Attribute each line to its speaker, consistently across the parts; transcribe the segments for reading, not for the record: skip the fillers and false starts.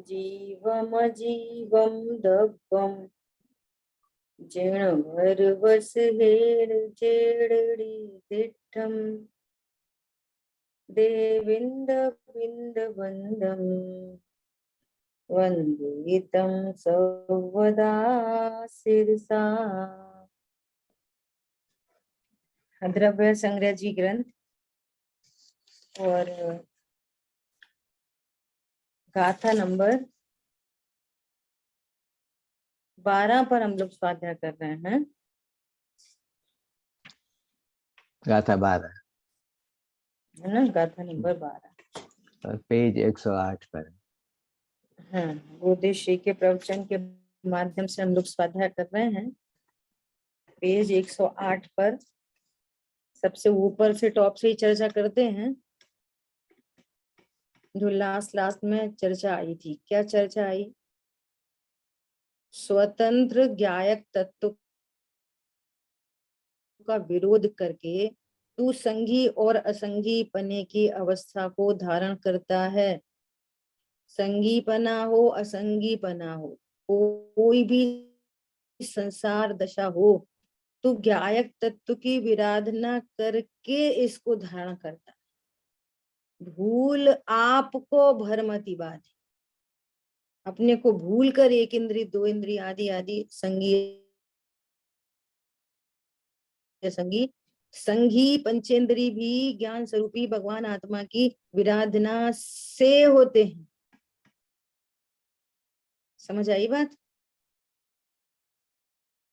Speaker 1: जीवमजीवं दब्बं जिणभरवसहेर जेडडीदिट्ठं देविन्दविन्दवन्दं वन्दे तं सर्वदा शिरसा। द्रव्य संग्रह जी ग्रंथ और गाथा नंबर 12 पर हम लोग स्वाध्याय कर रहे हैं।
Speaker 2: गाथा 12
Speaker 1: है ना, गाथा नंबर 12
Speaker 2: और पेज 108 पर।
Speaker 1: हाँ, बुद्धिश्री के प्रवचन के माध्यम से हम लोग स्वाध्याय कर रहे हैं। पेज 108 पर सबसे ऊपर से टॉप से ही चर्चा करते हैं। जो लास्ट में चर्चा आई थी, क्या चर्चा आई? स्वतंत्र ज्ञायक तत्व का विरोध करके तू संघी और असंगी पने की अवस्था को धारण करता है। संगीपना हो असंगीपना हो, कोई भी संसार दशा हो, तो ज्ञायक तत्व की विराधना करके इसको धारण करता। भूल आपको भरमति बाधे, अपने को भूल कर एक इंद्री दो इंद्री आदि आदि संगी संगी संगी पंचेंद्री भी ज्ञान स्वरूपी भगवान आत्मा की विराधना से होते हैं। समझ आई बात?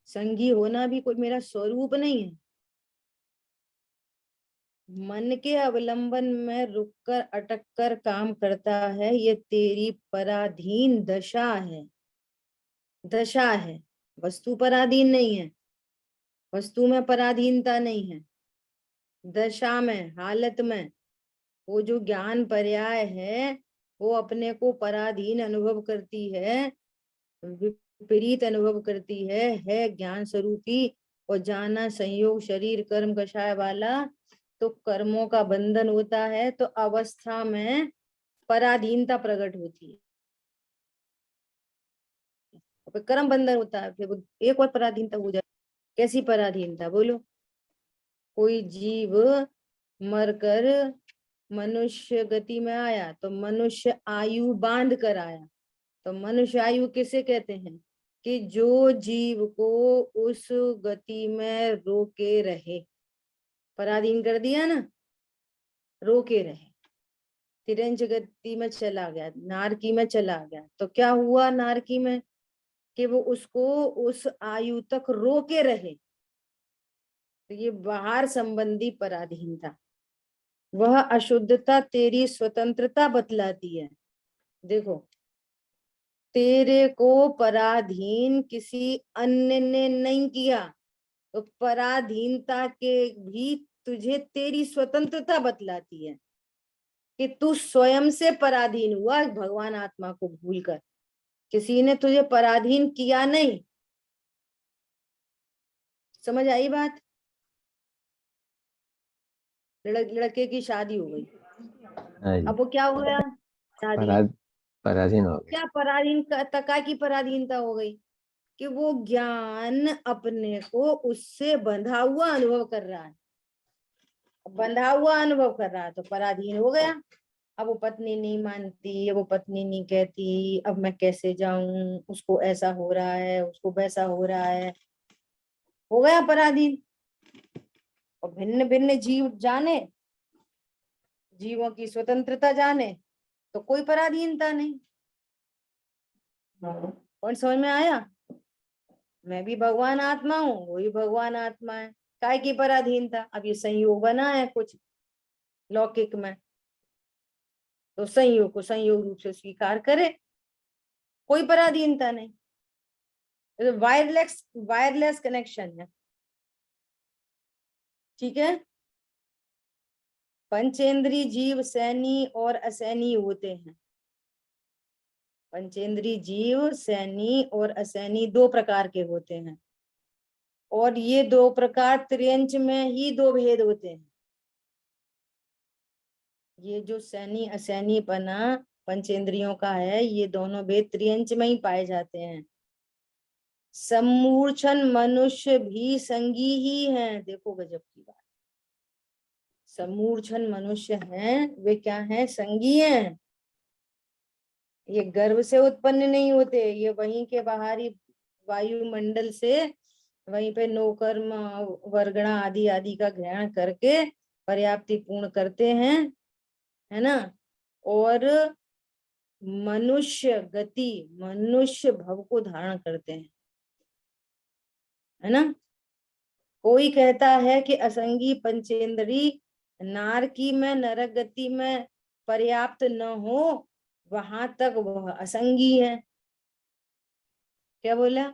Speaker 1: संगी होना भी कोई मेरा स्वरूप नहीं है। मन के अवलंबन में रुककर अटक कर काम करता है, ये तेरी पराधीन दशा है। दशा है, वस्तु पराधीन नहीं है। वस्तु में पराधीनता नहीं है, दशा में, हालत में। वो जो ज्ञान पर्याय है वो अपने को पराधीन अनुभव करती है, विपरीत अनुभव करती है ज्ञान स्वरूपी। और जाना संयोग शरीर कर्म कषाय वाला, तो कर्मों का बंधन होता है, तो अवस्था में पराधीनता प्रकट होती है। कर्म बंधन होता है, फिर एक और पराधीनता हो जाए। कैसी पराधीनता बोलो? कोई जीव मरकर मनुष्य गति में आया तो मनुष्य आयु बांध कर आया। तो मनुष्य आयु किसे कहते हैं? कि जो जीव को उस गति में रोके रहे। पराधीन कर दिया ना, रोके रहे। तिरंज गति में चला गया, नारकी में चला गया, तो क्या हुआ नारकी में? कि वो उसको उस आयु तक रोके रहे। तो ये बाहर संबंधी पराधीनता, वह अशुद्धता तेरी स्वतंत्रता बतलाती है। देखो, तेरे को पराधीन किसी अन्य ने नहीं किया, तो पराधीनता के भी तुझे तेरी स्वतंत्रता बतलाती है कि तू स्वयं से पराधीन हुआ भगवान आत्मा को भूलकर। किसी ने तुझे पराधीन किया नहीं। समझ आई बात? लड़के की शादी हो गई, अब वो क्या हो गया?
Speaker 2: पराधीन हो गया।
Speaker 1: क्या पराधीन तका की पराधीनता हो गई? कि वो ज्ञान अपने को उससे बंधा हुआ अनुभव कर रहा है। बंधा हुआ अनुभव कर रहा है तो पराधीन हो गया। अब वो पत्नी नहीं मानती, अब वो पत्नी नहीं कहती, अब मैं कैसे जाऊं, उसको ऐसा हो रहा है, उसको वैसा हो रहा है, हो गया पराधीन। और भिन्न भिन्न जीव जाने, जीवों की स्वतंत्रता जाने, तो कोई पराधीनता नहीं। और समझ में आया? मैं भी भगवान आत्मा हूँ, वो भी भगवान आत्मा है। काय की पराधीनता? अब ये संयोग बना है कुछ लौकिक में, तो संयोग को संयोग रूप से स्वीकार करे, कोई पराधीनता नहीं। तो वायरलेस कनेक्शन है। ठीक है? पंचेंद्री जीव सैनी और असैनी होते हैं। पंचेंद्री जीव सैनी और असैनी दो प्रकार के होते हैं, और ये दो प्रकार त्रियंच में ही दो भेद होते हैं। ये जो सैनी असैनी पना पंचेंद्रियों का है, ये दोनों भेद त्रियंच में ही पाए जाते हैं। सम्मूर्छन मनुष्य भी संगी ही हैं। देखो गजब की बात, सम्मूर्छन मनुष्य हैं, वे क्या हैं? संगी हैं। ये गर्भ से उत्पन्न नहीं होते, ये वहीं के बाहरी वायुमंडल से, वहीं पे नौकर्म वर्गणा आदि आदि का ग्रहण करके पर्याप्ति पूर्ण करते हैं, है ना। और मनुष्य गति, मनुष्य भव को धारण करते हैं, है ना। कोई कहता है कि असंगी पंचेंद्री नारकी में, नरक गति में पर्याप्त न हो, वहां तक वह असंगी है। क्या बोला?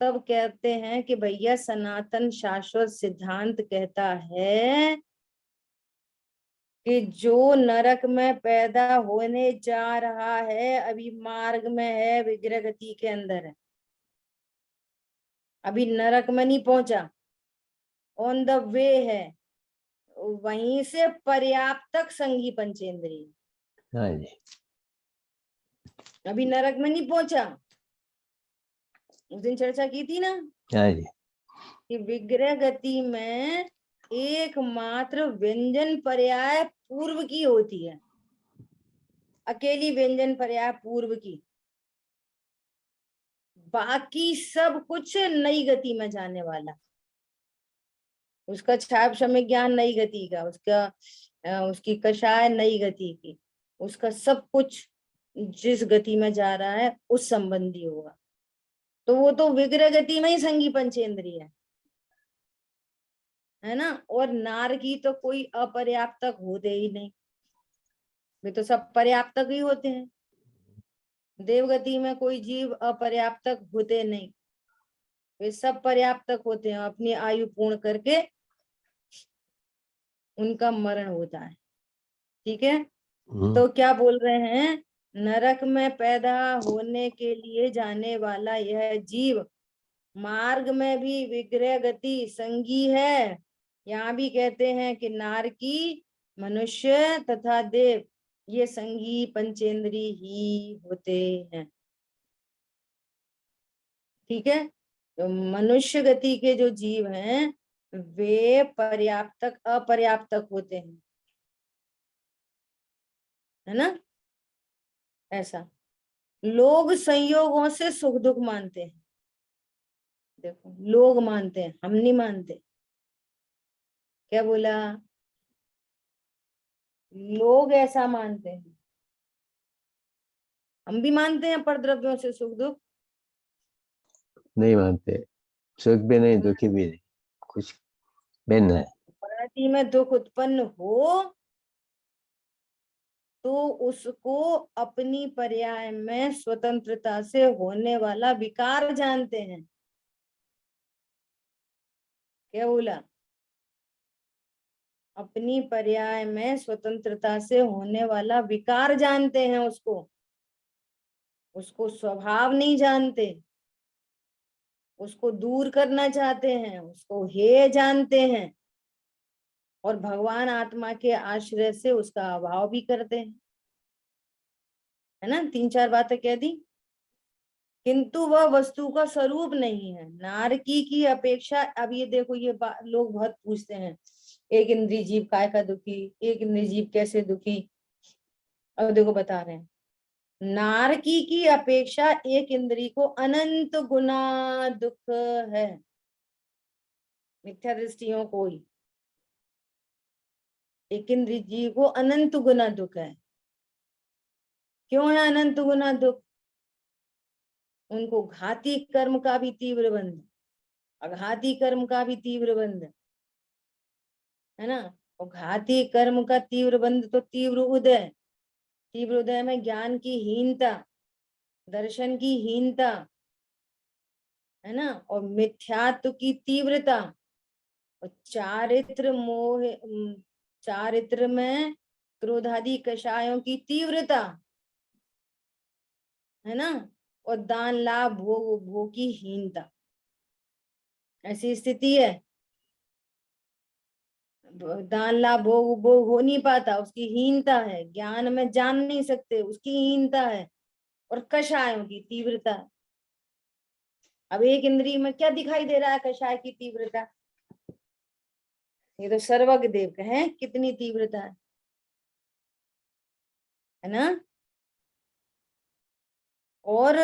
Speaker 1: तब कहते हैं कि भैया सनातन शाश्वत सिद्धांत कहता है कि जो नरक में पैदा होने जा रहा है, अभी मार्ग में है, विग्रह गति के अंदर है, अभी नरक में नहीं पहुंचा, ऑन द वे है, वहीं से पर्याप्तक संगी पंचेंद्रिय,
Speaker 2: हाँ जी।
Speaker 1: अभी नरक में नहीं पहुंचा। उस दिन चर्चा की थी ना
Speaker 2: हाँ जी।
Speaker 1: कि विग्रह गति में एकमात्र व्यंजन पर्याय पूर्व की होती है, अकेली व्यंजन पर्याय पूर्व की, बाकी सब कुछ नई गति में जाने वाला। उसका छाप समय ज्ञान नई गति का, उसकी कषाय नई गति की, उसका सब कुछ जिस गति में जा रहा है उस संबंधी होगा। तो वो तो विग्रह गति में ही संगी पंचेंद्रिय है ना। और नार की तो कोई अपर्याप्तक होते ही नहीं, वे तो सब पर्याप्तक ही होते हैं। देवगति में कोई जीव अपर्याप्तक होते नहीं, वे सब पर्याप्तक होते हैं। अपनी आयु पूर्ण करके उनका मरण होता है, ठीक है। तो क्या बोल रहे हैं? नरक में पैदा होने के लिए जाने वाला यह जीव मार्ग में भी विग्रह गति संगी है। यहाँ भी कहते हैं कि नारकी, मनुष्य तथा देव ये संगी पंचेंद्री ही होते हैं, ठीक है। तो मनुष्य गति के जो जीव हैं वे पर्याप्तक अपर्याप्तक होते हैं, है ना। ऐसा लोग संयोगों से सुख दुख मानते हैं। देखो, लोग मानते हैं, हम नहीं मानते। क्या बोला? लोग ऐसा मानते हैं, हम भी मानते हैं पर द्रव्यों से सुख दुख
Speaker 2: नहीं मानते, सुख भी नहीं दुखी भी नहीं, कुछ भिन्न है।
Speaker 1: प्रकृति में दुख उत्पन्न हो तो उसको अपनी पर्याय में स्वतंत्रता से होने वाला विकार जानते हैं। क्या बोला? अपनी पर्याय में स्वतंत्रता से होने वाला विकार जानते हैं उसको, उसको स्वभाव नहीं जानते, उसको दूर करना चाहते हैं, उसको हेय जानते हैं, और भगवान आत्मा के आश्रय से उसका अभाव भी करते हैं, है ना। 3-4 बातें कह दी, किंतु वह वस्तु का स्वरूप नहीं है। नारकी की अपेक्षा, अब ये देखो, ये लोग बहुत पूछते हैं, एक इंद्रिय जीव काय का दुखी, एक इंद्रिय जीव कैसे दुखी। अब देखो बता रहे हैं, नारकी की अपेक्षा एक इंद्रिय को अनंत गुना दुख है, मिथ्या दृष्टियों को ही। एक इंद्रिय जीव को अनंत गुना दुख है। क्यों है अनंत गुना दुख? उनको घाती कर्म का भी तीव्र बंध, अघाती कर्म का भी तीव्र बंध, है ना। और घाती कर्म का तीव्र बंध तो तीव्र उदय, तीव्र उदय में ज्ञान की हीनता, दर्शन की हीनता, है ना। और मिथ्यात्व की तीव्रता, और चारित्र मोह, चारित्र में क्रोधादि कषायों की तीव्रता, है ना। और दान लाभ भोग भोग की हीनता, ऐसी स्थिति है। दान लाभ भोग भोग हो नहीं पाता, उसकी हीनता है। ज्ञान में जान नहीं सकते, उसकी हीनता है। और कषायों की तीव्रता। अब एक इंद्रिय में क्या दिखाई दे रहा है कषाय की तीव्रता? ये तो सर्वज्ञ देव का है, कितनी तीव्रता है ना। और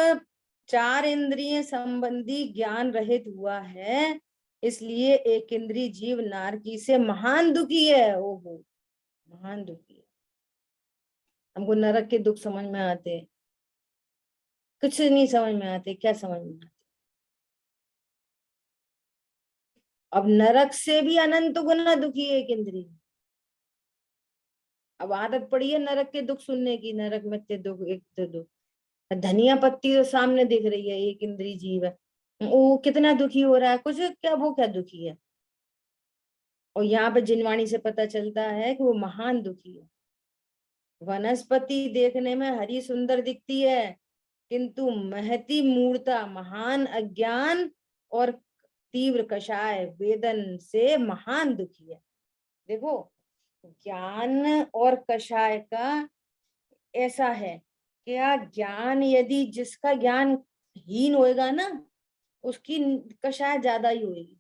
Speaker 1: चार इंद्रिय संबंधी ज्ञान रहित हुआ है, इसलिए एक इंद्रिय जीव नारकी से महान दुखी है। ओहो, महान दुखी है। हमको नरक के दुख समझ में आते हैं? कुछ नहीं समझ में आते। क्या समझ में आते? अब नरक से भी अनंत गुना दुखी है एक इंद्रिय। अब आदत पड़ी है नरक के दुख सुनने की, नरक में इतने दुख, एक तो दुख। धनिया पत्ती तो सामने दिख रही है, एक इंद्रिय जीव है, वो कितना दुखी हो रहा है, कुछ क्या, वो क्या दुखी है। और यहाँ पे जिनवाणी से पता चलता है कि वो महान दुखी है। वनस्पति देखने में हरी सुंदर दिखती है, किंतु महती मूर्ता महान अज्ञान और तीव्र कषाय वेदन से महान दुखी है। देखो, ज्ञान और कषाय का ऐसा है, क्या ज्ञान, यदि जिसका ज्ञान हीन होएगा ना, उसकी कषाय ज्यादा ही होगी,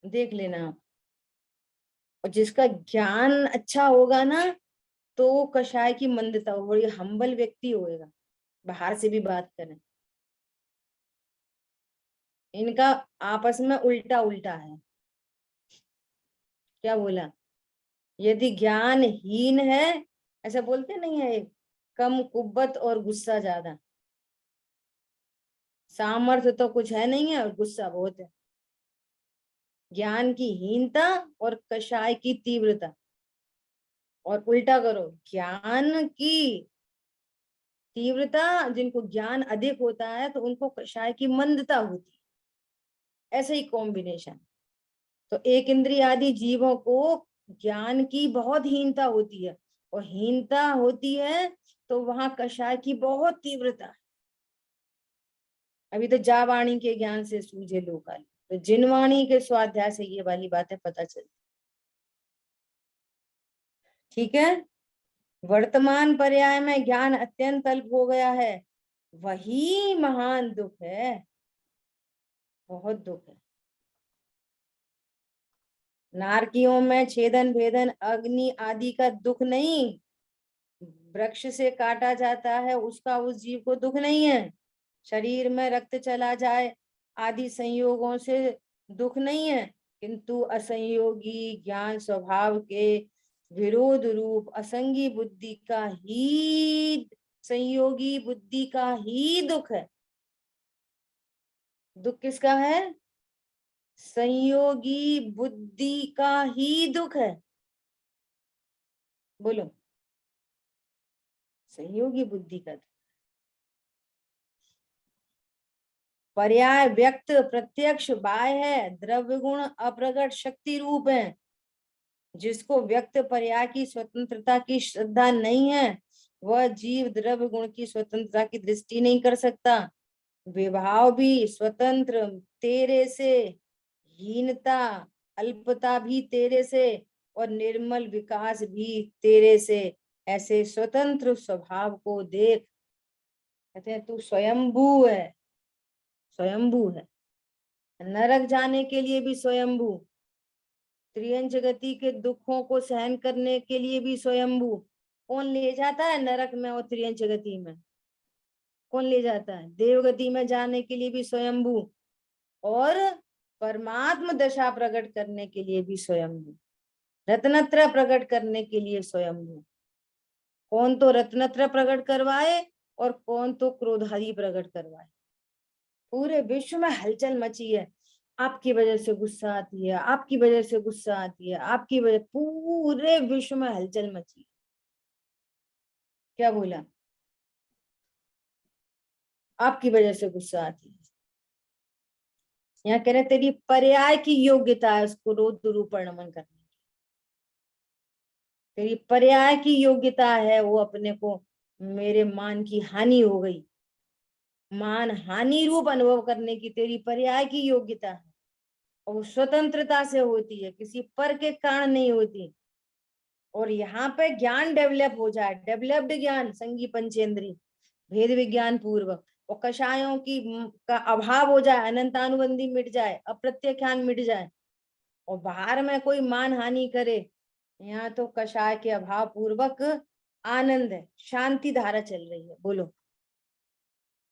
Speaker 1: देख लेना आप। और जिसका ज्ञान अच्छा होगा ना, तो वो कषाय की मंदता हो, बड़ी हम्बल व्यक्ति होएगा, बाहर से भी बात करें। इनका आपस में उल्टा उल्टा है। क्या बोला? यदि ज्ञान हीन है, ऐसा बोलते नहीं है, कम कुब्बत और गुस्सा ज्यादा। सामर्थ्य तो कुछ है नहीं है और गुस्सा बहुत है। ज्ञान की हीनता और कषाय की तीव्रता। और उल्टा करो, ज्ञान की तीव्रता, जिनको ज्ञान अधिक होता है तो उनको कषाय की मंदता होती है। ऐसे ही कॉम्बिनेशन। तो एक इंद्रिय आदि जीवों को ज्ञान की बहुत हीनता होती है, और हीनता होती है तो वहां कषाय की बहुत तीव्रता है। अभी तो जावाणी के ज्ञान से सूझे लोकाल, तो जिनवाणी के स्वाध्याय से ये वाली बातें पता चलती। ठीक है। वर्तमान पर्याय में ज्ञान अत्यंत अल्प हो गया है, वही महान दुख है, बहुत दुख है। नारकियों में छेदन भेदन अग्नि आदि का दुख नहीं, वृक्ष से काटा जाता है उसका उस जीव को दुख नहीं है, शरीर में रक्त चला जाए आदि संयोगों से दुख नहीं है, किंतु असंयोगी ज्ञान स्वभाव के विरोध रूप असंगी बुद्धि का ही, संयोगी बुद्धि का ही दुख है। दुख किसका है? संयोगी बुद्धि का ही दुख है। बोलो, संयोगी बुद्धि का। पर्याय व्यक्त प्रत्यक्ष बाह्य है, द्रव्य गुण अप्रगट शक्ति रूप है। जिसको व्यक्त पर्याय की स्वतंत्रता की श्रद्धा नहीं है, वह जीव द्रव्य गुण की स्वतंत्रता की दृष्टि नहीं कर सकता। विभाव भी स्वतंत्र तेरे से, हीनता अल्पता भी तेरे से, और निर्मल विकास भी तेरे से। ऐसे स्वतंत्र स्वभाव को देख। कहते हैं तू स्वयंभू है, स्वयंभू है। नरक जाने के लिए भी स्वयंभू, त्रियंच गति के दुखों को सहन करने के लिए भी स्वयंभू। कौन ले जाता है नरक में और त्रियंच गति में? कौन ले जाता है? देवगति में जाने के लिए भी स्वयंभू, और परमात्म दशा प्रकट करने के लिए भी स्वयंभू, रत्नत्र प्रकट करने के लिए स्वयंभू। कौन तो रत्नत्र प्रकट करवाए और कौन तो क्रोधादि प्रकट करवाए। पूरे विश्व में हलचल मची है, आपकी वजह से गुस्सा आती है, आपकी वजह से गुस्सा आती है, आपकी वजह, पूरे विश्व में हलचल मची है। क्या बोला? आपकी वजह से गुस्सा आती है। यहाँ कह रहे तेरी पर्याय की योग्यता है उसको रोद रूपण नमन करने की। तेरी पर्याय की योग्यता है, वो अपने को, मेरे मान की हानि हो गई, मान हानि रूप अनुभव करने की तेरी पर्याय की योग्यता है। और स्वतंत्रता से होती है, किसी पर के कारण नहीं होती। और यहाँ पे ज्ञान डेवलप हो जाए, डेवलप्ड ज्ञान, संगी पंचेंद्री भेद विज्ञान पूर्वक, और कषायों की का अभाव हो जाए, अनंतानुबंधी मिट जाए, अप्रत्यख्यान मिट जाए, और बाहर में कोई मान हानि करे, यहाँ तो कषाय के अभाव पूर्वक आनंद है, शांति धारा चल रही है। बोलो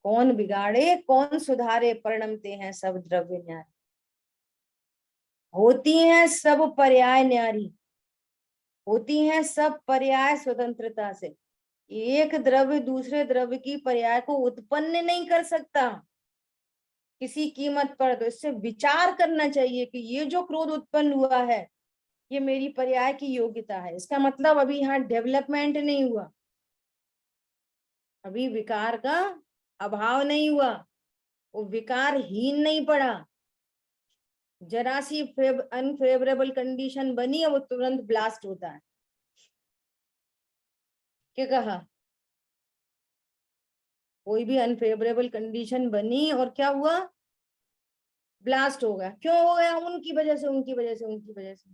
Speaker 1: कौन बिगाड़े कौन सुधारे, परिणमते हैं सब द्रव्य न्यारी, होती हैं सब पर्याय न्यारी, होती हैं सब पर्याय स्वतंत्रता से। एक द्रव्य दूसरे द्रव्य की पर्याय को उत्पन्न नहीं कर सकता किसी कीमत पर। तो इससे विचार करना चाहिए कि ये जो क्रोध उत्पन्न हुआ है ये मेरी पर्याय की योग्यता है। इसका मतलब अभी यहाँ डेवलपमेंट नहीं हुआ, अभी विकार का अभाव नहीं हुआ, वो विकारहीन नहीं पड़ा। जरा सी अनफेवरेबल कंडीशन बनी है वो तुरंत ब्लास्ट होता है। क्या कहा? कोई भी अनफेवरेबल कंडीशन बनी और क्या हुआ? ब्लास्ट हो गया। क्यों हो गया? उनकी वजह से, उनकी वजह से, उनकी वजह से।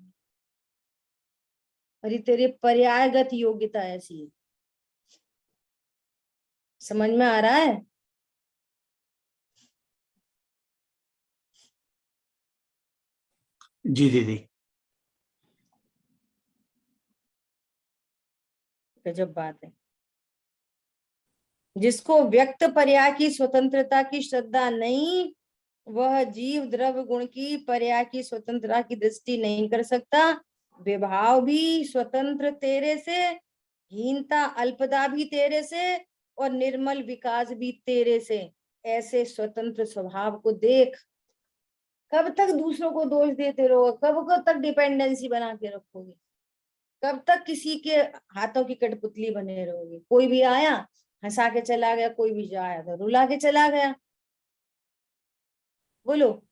Speaker 1: अरे तेरे पर्यायगत योग्यता ऐसी है। समझ में आ रहा है?
Speaker 3: जी दीदी।
Speaker 1: गजब बात है। जिसको व्यक्त पर्याय की स्वतंत्रता की श्रद्धा नहीं, वह जीव द्रव्य गुण की पर्याय की स्वतंत्रता की दृष्टि नहीं कर सकता। विभाव भी स्वतंत्र तेरे से, हीनता अल्पता भी तेरे से, और निर्मल विकास भी तेरे से। ऐसे स्वतंत्र स्वभाव को देख। कब तक दूसरों को दोष देते रहोगे? कब तक डिपेंडेंसी बना के रखोगे? कब तक किसी के हाथों की कठपुतली बने रहोगे? कोई भी आया हंसा के चला गया, कोई भी जाया तो रुला के चला गया। बोलो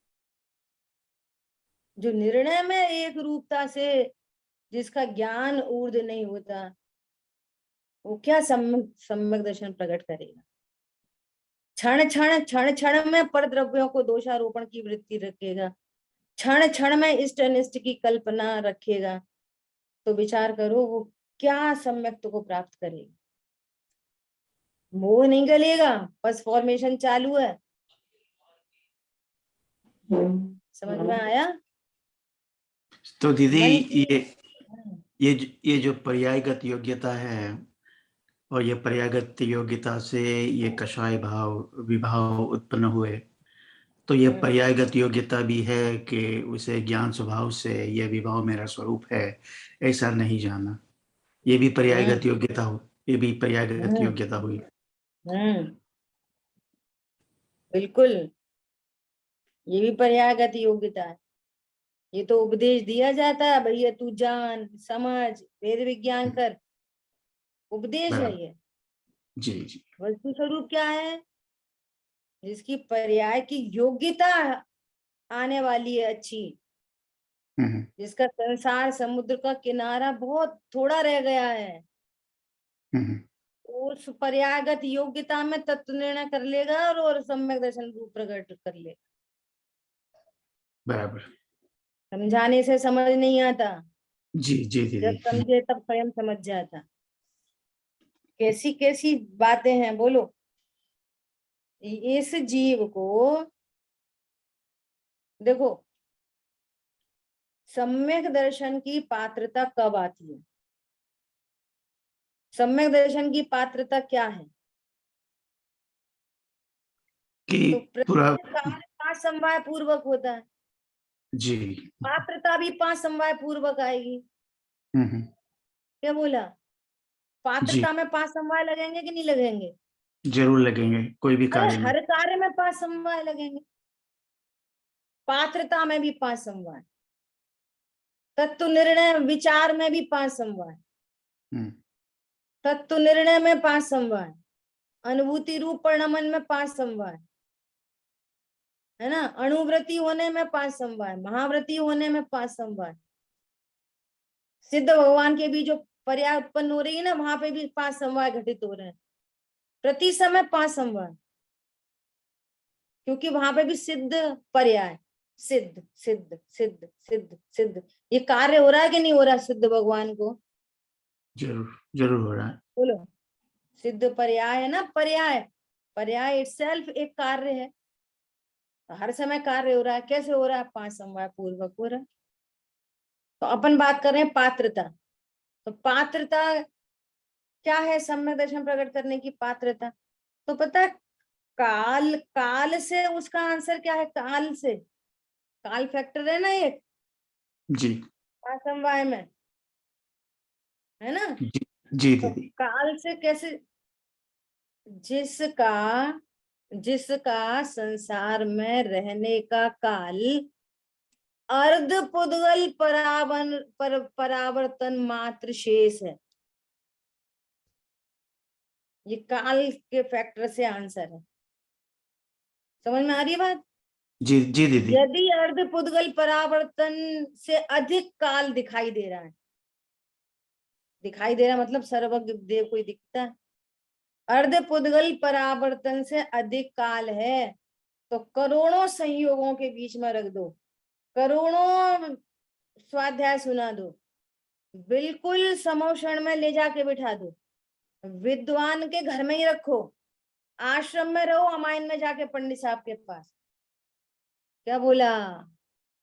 Speaker 1: जो निर्णय में एक रूपता से जिसका ज्ञान ऊर्ध्व नहीं होता, वो क्या सम्यक दर्शन प्रकट करेगा? क्षण क्षण क्षण क्षण में पर द्रव्यों को दोषारोपण की वृत्ति रखेगा, क्षण क्षण में इष्ट अनिष्ट की कल्पना रखेगा। तो विचार करो वो क्या सम्यक्त को प्राप्त करेगा? मोह नहीं गलेगा, बस फॉर्मेशन चालू है। समझ में आया?
Speaker 3: तो दीदी
Speaker 1: मन की
Speaker 3: ये जो पर्यायगत योग्यता है, और ये पर्यायगत योग्यता से ये कषाय भाव विभाव उत्पन्न हुए, तो ये पर्यायगत योग्यता भी है कि उसे ज्ञान स्वभाव से ये विभाव मेरा स्वरूप है ऐसा नहीं जाना। ये भी पर्यायगत योग्यता हो, ये भी पर्यायगत योग्यता हुई।
Speaker 1: बिल्कुल, ये भी पर्यायगत योग्यता है। ये तो उपदेश दिया जाता है, भैया तू जान समझ वेद विज्ञान कर, उपदेश है
Speaker 3: बराबर।
Speaker 1: ये।
Speaker 3: जी जी।
Speaker 1: वस्तु स्वरूप क्या है? जिसकी पर्याय की योग्यता आने वाली है अच्छी, जिसका संसार समुद्र का किनारा बहुत थोड़ा रह गया है, उस पर्यायगत योग्यता में तत्व निर्णय कर लेगा और सम्यक दर्शन रूप प्रकट कर लेगा।
Speaker 3: बराबर।
Speaker 1: समझाने से समझ नहीं आता,
Speaker 3: जी जी
Speaker 1: जब
Speaker 3: दीदी।
Speaker 1: समझे तब स्वयं समझ जाता। कैसी कैसी बातें हैं, बोलो। इस जीव को देखो, सम्यक दर्शन की पात्रता कब आती है? सम्यक दर्शन की पात्रता क्या है?
Speaker 3: कि
Speaker 1: तो
Speaker 3: पूरा।
Speaker 1: प्रत्येक कार्य 5 समवाय पूर्वक होता है,
Speaker 3: जी।
Speaker 1: पात्रता भी 5 समवाय पूर्वक आएगी। क्या बोला?
Speaker 3: जी
Speaker 1: पात्रता में 5 समवाय लगेंगे कि नहीं लगेंगे?
Speaker 3: जरूर लगेंगे कोई भी
Speaker 1: अरे
Speaker 3: कार्य में।
Speaker 1: हर कार्य में 5 समवाय लगेंगे, पात्रता में भी 5 समवाय, तत्व निर्णय विचार में भी 5 समवाय, तत्व निर्णय में 5 समवाय, अनुभूति रूप परिणमन में 5 समवाय, है ना, अणुव्रति होने में 5 समवाय, महाव्रति होने में 5 समवाय, सिद्ध भगवान के भी जो पर्याय उत्पन्न हो रही है ना, वहां पे भी 5 समवाय घटित हो रहे हैं, प्रति समय 5 समवाय, क्योंकि वहां पे भी सिद्ध पर्याय, सिद्ध सिद्ध सिद्ध सिद्ध सिद्ध, ये कार्य हो रहा है कि नहीं हो रहा सिद्ध भगवान को?
Speaker 3: जरूर जरूर हो रहा है।
Speaker 1: बोलो, सिद्ध पर्याय है ना, पर्याय, पर्याय इटसेल्फ एक कार्य है, तो हर समय कार्य हो रहा है। कैसे हो रहा है? 5 समवाय पूर्वक हो रहा है। तो अपन बात कर रहे हैं पात्रता, तो पात्रता क्या है? सम्यक दर्शन प्रकट करने की पात्रता। तो पता है काल, काल से उसका आंसर क्या है? काल से, काल फैक्टर है ना एक
Speaker 3: जी
Speaker 1: 5 समवाय में, है ना?
Speaker 3: जी जी
Speaker 1: तो
Speaker 3: दीदी।
Speaker 1: काल से कैसे? जिसका जिसका संसार में रहने का काल अर्ध पुद्गल परावर्तन मात्र शेष है। ये काल के फैक्टर से आंसर है। समझ में आ रही है बात?
Speaker 3: जी जी दीदी।
Speaker 1: यदि अर्ध पुद्गल परावर्तन से अधिक काल दिखाई दे रहा है, दिखाई दे रहा मतलब सर्वज्ञ देव कोई दिखता है, अर्ध पुद्गल परावर्तन से अधिक काल है, तो करोड़ों संयोगों के बीच में रख दो, करोड़ों स्वाध्याय सुना दो, बिल्कुल समोषण में ले जाके बिठा दो, विद्वान के घर में ही रखो, आश्रम में रहो, अमाइन में जाके पंडित साहब के पास। क्या बोला?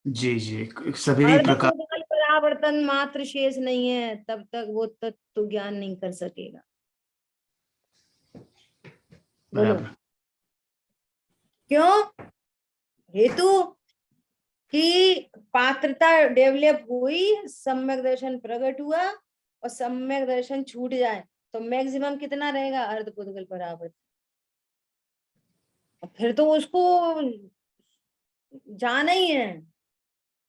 Speaker 3: जी जी सभी
Speaker 1: अर्ध
Speaker 3: प्रकार।
Speaker 1: पुद्गल परावर्तन मात्र शेष नहीं है, तब तक वो तत्व ज्ञान नहीं कर सकेगा। बोलो
Speaker 3: बराबर।
Speaker 1: क्यों? हेतु कि पात्रता डेवलप हुई, सम्यक दर्शन प्रकट हुआ, और सम्यक दर्शन छूट जाए तो मैक्सिमम कितना रहेगा? अर्ध पुद्गल परावर्तन। फिर तो उसको जाना ही है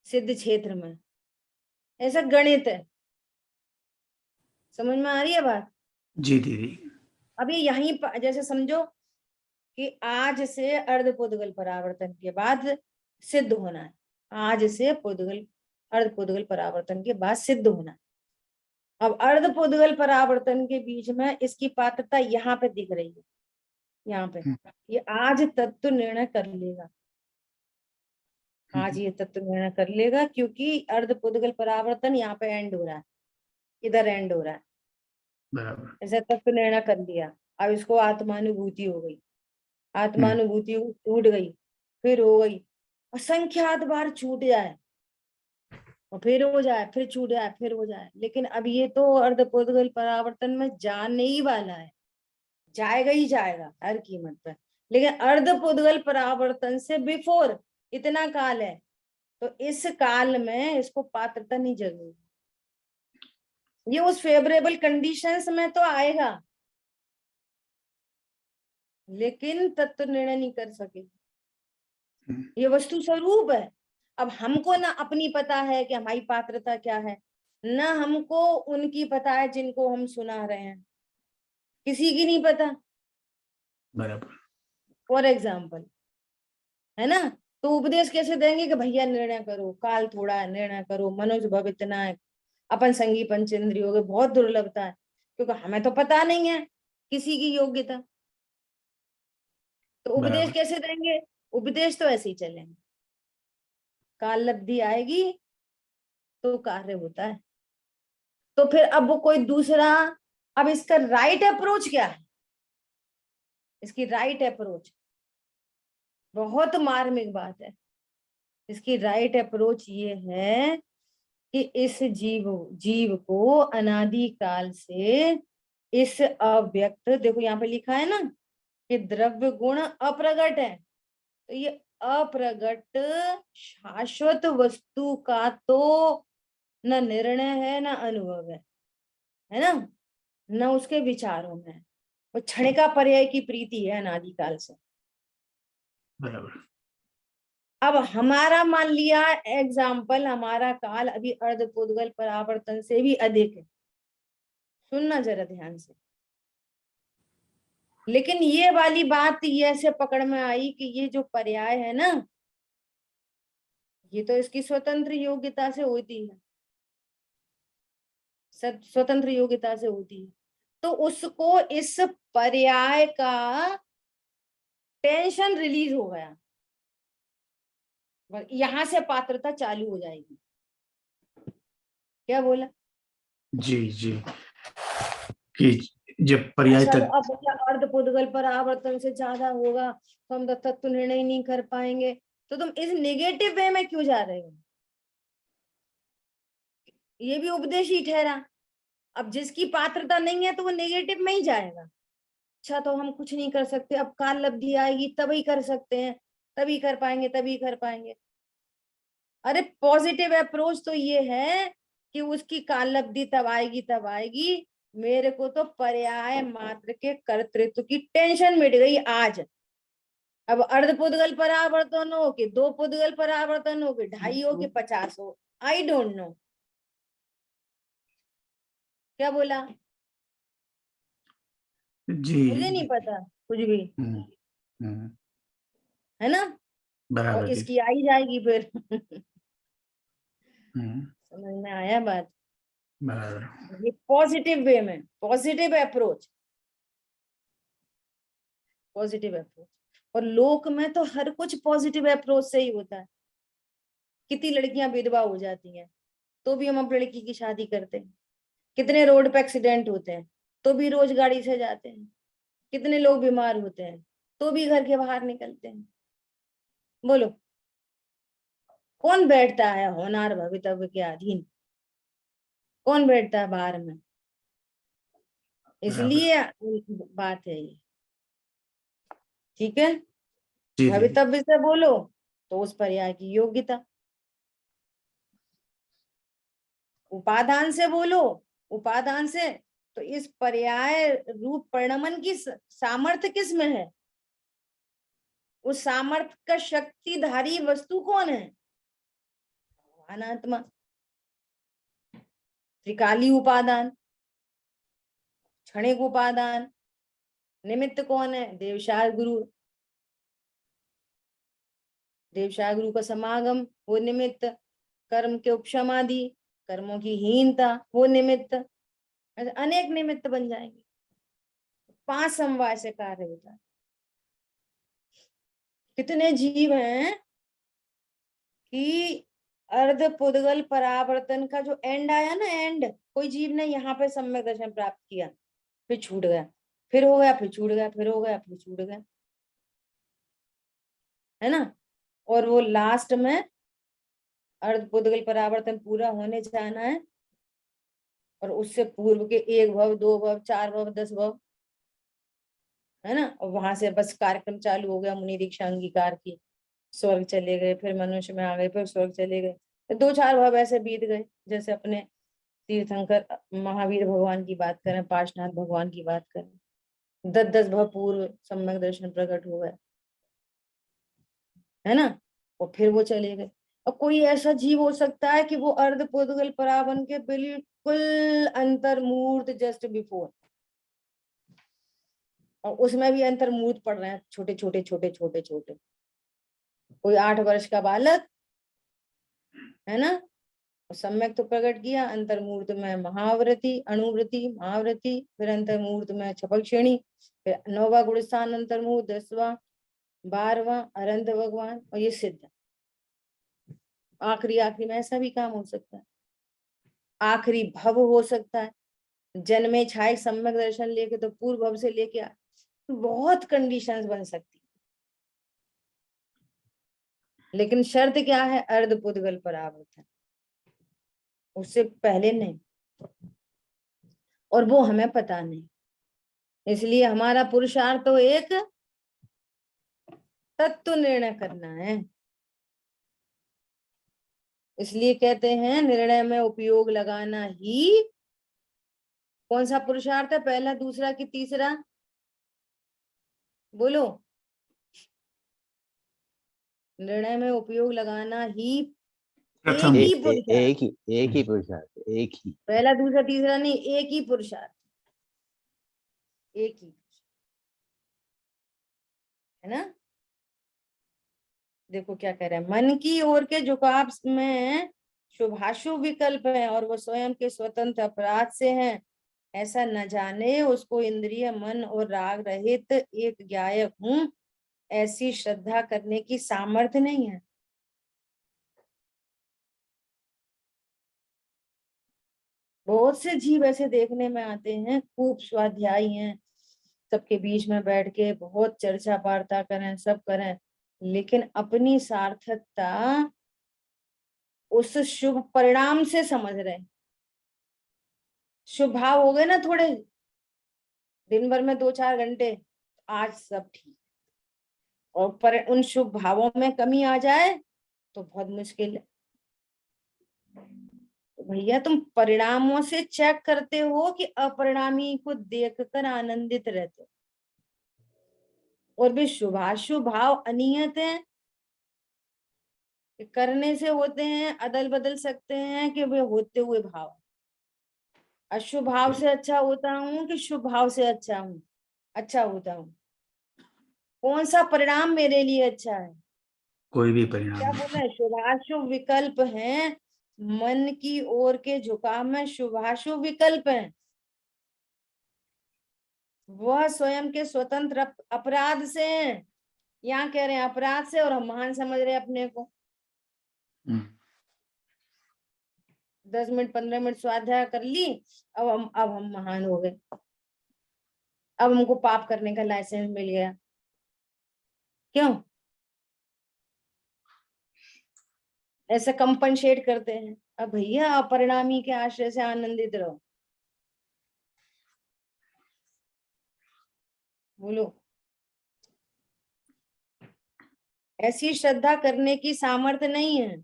Speaker 1: सिद्ध क्षेत्र में, ऐसा गणित है। समझ में आ रही है बात?
Speaker 3: जी दीदी।
Speaker 1: अभी यहीं जैसे समझो कि आज से अर्ध पुद्गल परावर्तन के बाद सिद्ध होना है, आज से पुद्गल अर्ध पुद्गल परावर्तन के बाद सिद्ध होना है। अब अर्ध पुद्गल परावर्तन के बीच में इसकी पात्रता यहाँ पे दिख रही है, यहाँ पे ये आज तत्व निर्णय कर लेगा, आज ये तत्व निर्णय कर लेगा, क्योंकि अर्ध पुद्गल परावर्तन यहाँ पे एंड हो रहा है, इधर एंड हो रहा है,
Speaker 3: बराबर।
Speaker 1: ऐसा तत्व निर्णय कर लिया। अब इसको आत्मानुभूति हो गई, आत्मानुभूति छूट गई, फिर हो गई, असंख्यात बार छूट जाए और फिर हो जाए, फिर छूट जाए, फिर हो जाए, लेकिन अब ये तो अर्ध पुद्गल परावर्तन में जाने ही वाला है, जाएगा ही जाएगा हर कीमत पर। लेकिन अर्ध पुद्गल परावर्तन से बिफोर इतना काल है, तो इस काल में इसको पात्रता नहीं जरूरी, ये उस फेवरेबल कंडीशंस में तो आएगा, लेकिन तत्व निर्णय नहीं कर सके। ये वस्तु स्वरूप है। अब हमको ना अपनी पता है कि हमारी पात्रता क्या है, ना हमको उनकी पता है जिनको हम सुना रहे हैं, किसी की नहीं पता।
Speaker 3: बराबर।
Speaker 1: फॉर एग्जाम्पल, है ना? तो उपदेश कैसे देंगे कि भैया निर्णय करो, काल थोड़ा है, निर्णय करो, मनुष्य भव इतना है, अपन संगी पंचेंद्रियों के बहुत दुर्लभता है, क्योंकि हमें तो पता नहीं है किसी की योग्यता, तो उपदेश
Speaker 3: बराबर।
Speaker 1: कैसे देंगे? उपदेश तो ऐसे ही चलेंगे, काल लब्धि आएगी तो कार्य होता है। तो फिर अब वो कोई दूसरा, अब इसका राइट अप्रोच क्या है? इसकी राइट अप्रोच बहुत मार्मिक बात है। इसकी राइट अप्रोच ये है कि इस जीव को अनादि काल से इस अव्यक्त, देखो यहाँ पे लिखा है ना कि द्रव्य गुण अप्रगट है, तो ये अप्रगट शाश्वत वस्तु का तो न निर्णय है न अनुभव है ना, न उसके विचारों में, वो क्षणिका पर्याय की प्रीति है अनादिकाल से।
Speaker 3: बराबर।
Speaker 1: अब हमारा मान लिया एग्जाम्पल, हमारा काल अभी अर्ध पुद्गल परावर्तन से भी अधिक है, सुनना जरा ध्यान से। लेकिन ये वाली बात ये ऐसे पकड़ में आई कि ये जो पर्याय है ना, ये तो इसकी स्वतंत्र योग्यता से होती है, स्वतंत्र योग्यता से होती है, तो उसको इस पर्याय का टेंशन रिलीज हो गया, यहाँ से पात्रता चालू हो जाएगी। क्या बोला?
Speaker 3: जी जी, कि जब पर्याय
Speaker 1: अच्छा, तो
Speaker 3: तक,
Speaker 1: अब भैया अर्ध पुद्गल पर आवर्तन से ज्यादा होगा तो हम तत्व निर्णय नहीं कर पाएंगे, तो तुम इस नेगेटिव वे में क्यों जा रहे हो? ये भी उपदेश ही ठहरा। अब जिसकी पात्रता नहीं है तो वो नेगेटिव में ही जाएगा। अच्छा, तो हम कुछ नहीं कर सकते, अब काल लब्धि आएगी तभी कर सकते हैं, तभी कर पाएंगे, तभी कर पाएंगे। अरे पॉजिटिव अप्रोच तो ये है कि उसकी काल लब्धि तब आएगी, तब आएगी। मेरे को तो पर्याय मात्र के कर्तृत्व की टेंशन मिट गई आज। अब अर्ध पुद्गल परावर्तन हो कि 2 पुद्गल परावर्तन हो कि 2.5 हो कि 50 हो, आई डोंट नो। क्या बोला?
Speaker 3: जी,
Speaker 1: मुझे नहीं पता कुछ भी,
Speaker 3: हम्म,
Speaker 1: है ना। और
Speaker 3: बराबर जी,
Speaker 1: इसकी आई जाएगी फिर।
Speaker 3: हम्म,
Speaker 1: समझ में आया बात?
Speaker 3: बराबर,
Speaker 1: ये पॉजिटिव वे में, पॉजिटिव अप्रोच, पॉजिटिव अप्रोच। और लोक में तो हर कुछ पॉजिटिव अप्रोच से ही होता है। कितनी लड़कियां विधवा हो जाती हैं तो भी हम अपनी लड़की की शादी करते हैं। कितने रोड पे एक्सीडेंट होते हैं तो भी रोज गाड़ी से जाते हैं। कितने लोग बीमार होते हैं तो भी घर के बाहर निकलते हैं। बोलो, कौन बैठता है होनार भवितव्य के अधीन? कौन बैठता है बाहर में?
Speaker 3: बराबर,
Speaker 1: इसलिए बात है ये। ठीक है,
Speaker 3: जी दीदी,
Speaker 1: भवितव्य से बोलो तो उस पर्याय की योग्यता, उपादान से बोलो, उपादान से तो इस पर्याय रूप परिणमन की सामर्थ्य किस में है? उस सामर्थ्य का शक्तिधारी वस्तु कौन है? अनात्मा। त्रिकाली उपादान, क्षणिक उपादान, निमित्त कौन है? देवशाह गुरु। देवशाह गुरु का समागम वो निमित्त, कर्म के उपशमादि, कर्मों की हीनता वो निमित्त, अनेक निमित्त बन जाएंगे। 5 समवाय से कार्य होता है। कितने जीव हैं कि अर्ध पुद्गल परावर्तन का जो एंड आया ना, एंड, कोई जीव ने यहाँ पे सम्यक दर्शन प्राप्त किया, फिर छूट गया, फिर हो गया, फिर छूट गया, फिर हो गया, फिर छूट गया, है ना। और वो लास्ट में अर्ध पुद्गल परावर्तन पूरा होने जाना है और उससे पूर्व के 1 भव, 2 भव, 4 भव, 10 भव, है ना। और वहां से बस कार्यक्रम चालू हो गया, मुनि दीक्षा अंगीकार की, स्वर्ग चले गए, फिर मनुष्य में आ गए, फिर स्वर्ग चले गए, फिर 2-4 भव ऐसे बीत गए। जैसे अपने तीर्थंकर महावीर भगवान की बात करें, पार्श्वनाथ भगवान की बात करें, 10-10 भव पूर्व सम्यक दर्शन प्रकट हो गए, है ना। और फिर वो चले गए। और कोई ऐसा जीव हो सकता है कि वो अर्ध पुद्गल परावन के बिल्कुल अंतर्मूर्त जस्ट बिफोर, और उसमें भी अंतर्मूर्त पड़ रहे हैं, छोटे छोटे छोटे छोटे छोटे। कोई 8 वर्ष का बालक, है ना, और सम्यक तो प्रकट किया, अंतर्मूर्त में महाव्रति, अणुव्रति, महाव्रति, फिर अंतर्मूर्त में छपक श्रेणी, फिर 9वां गुण स्थान अंतर्मूर्त, 10वां, 12वां अरंत भगवान, और ये सिद्ध। आखिरी आखिरी में ऐसा भी काम हो सकता है, आखिरी भव हो सकता है, जन्मे छाए सम्यक दर्शन लेके तो पूर्व भव से लेके बहुत कंडीशंस बन सकती, लेकिन शर्त क्या है? अर्ध पुद्गल परावर्तन, उससे पहले नहीं, और वो हमें पता नहीं। इसलिए हमारा पुरुषार्थ तो एक तत्व निर्णय करना है। इसलिए कहते हैं निर्णय में उपयोग लगाना ही कौन सा पुरुषार्थ है? पहला, दूसरा कि तीसरा? बोलो। निर्णय में उपयोग लगाना ही
Speaker 3: प्रथम,
Speaker 1: एक ही पुरुषार्थ,
Speaker 2: एक ही पुरुषार्थ, एक ही।
Speaker 1: पहला दूसरा तीसरा नहीं, एक ही पुरुषार्थ, एक ही, है ना। देखो क्या कह रहे हैं, मन की ओर के झुकाव में शुभाशुभ विकल्प है और वो स्वयं के स्वतंत्र अपराध से हैं, ऐसा न जाने उसको इंद्रिय, मन और राग रहित एक ज्ञायक हूँ ऐसी श्रद्धा करने की सामर्थ्य नहीं है। बहुत से जीव ऐसे देखने में आते हैं, खूब स्वाध्यायी हैं, सबके बीच में बैठ के बहुत चर्चा वार्ता करें, सब करें, लेकिन अपनी सार्थकता उस शुभ परिणाम से समझ रहे। शुभ भाव हो गए ना थोड़े, दिन भर में 2-4 घंटे, आज सब ठीक, और पर उन शुभ भावों में कमी आ जाए तो बहुत मुश्किल है। तो भैया तुम परिणामों से चेक करते हो कि अपरिणामी को देखकर आनंदित रहते हो, और भी शुभाशुभ भाव अनियत है, करने से होते हैं, अदल बदल सकते हैं कि वे होते हुए भाव। अशुभ भाव से अच्छा होता हूँ कि शुभ भाव से अच्छा होता हूँ, कौन सा परिणाम मेरे लिए अच्छा है?
Speaker 3: कोई भी
Speaker 1: क्या
Speaker 3: परिणाम
Speaker 1: बोल रहे हैं? शुभाशुभ विकल्प हैं, मन की ओर के झुकाव में शुभाशुभ विकल्प हैं, वह स्वयं के स्वतंत्र अपराध से हैं। यहाँ कह रहे हैं अपराध से, और हम महान समझ रहे हैं अपने को। 10 मिनट 15 मिनट स्वाध्याय कर ली, अब हम महान हो गए, अब हमको पाप करने का लाइसेंस मिल गया। क्यों ऐसे कंपनसेट करते हैं? अब भैया अपरिणामी के आश्रय से आनंदित रहो। बोलो, ऐसी श्रद्धा करने की सामर्थ्य नहीं है।